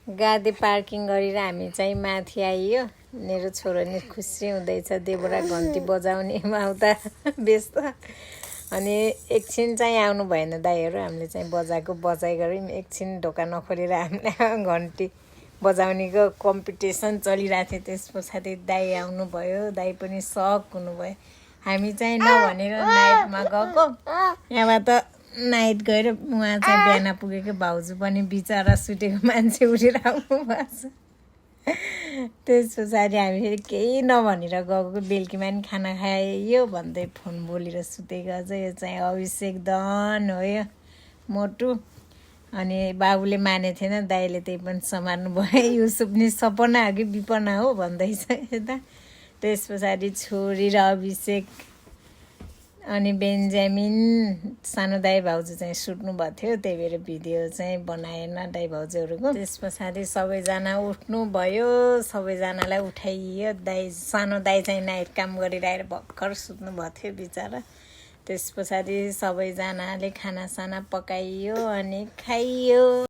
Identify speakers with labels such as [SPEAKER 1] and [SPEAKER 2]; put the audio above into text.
[SPEAKER 1] गाडी पार्किङ गरेर हामी चाहिँ माथि आइयो। मेरो छोरो नि खुसी हुँदैछ, देवरा घन्टी बजाउनेमा उता व्यस्त। अनि एकछिन चाहिँ आउनु भएन दाइहरू, हामीले चाहिँ बजाइ गऱ्यौँ। एकछिन ढोका नखोलेर हामीले घन्टी बजाउनेको कम्पिटिसन चलिरहेको थियो। त्यस पछाडि दाइ आउनुभयो, दाइ पनि सक हुनुभयो। हामी चाहिँ नभनेर नाइटमा गएको, यहाँबाट नाइट गएर उहाँ चाहिँ बिहान पुगेको। भाउजू पनि बिचरा सुतेको मान्छे उठेर आउनु भएको छ। त्यस पछाडि हामी फेरि केही नभनेर गएको। बेलुकीमा पनि खाना खायो भन्दै फोन बोलेर सुतेको। अझ यो चाहिँ अभिषेक दन हो, यो मोटु। अनि बाबुले मानेको थिएन, दाइले त्यही पनि सम्हाल्नु भयो। युसुफ नि सपना हो कि विपना हो भन्दैछ यता। त्यस पछाडि छोरी र अभिषेक अनि बेन्जामिन, सानो दाइ भाउजू चाहिँ सुत्नु भएको थियो, त्यही भएर भिडियो चाहिँ बनाएन दाइ भाउजूहरूको। त्यस पछाडि सबैजना उठ्नु भयो, सबैजनालाई उठाइयो। सानो दाइ चाहिँ नाइट काम गरेर आएर भर्खर सुत्नु भएको थियो बिचरा। त्यस पछाडि सबैजनाले खानासाना पकाइयो अनि खाइयो।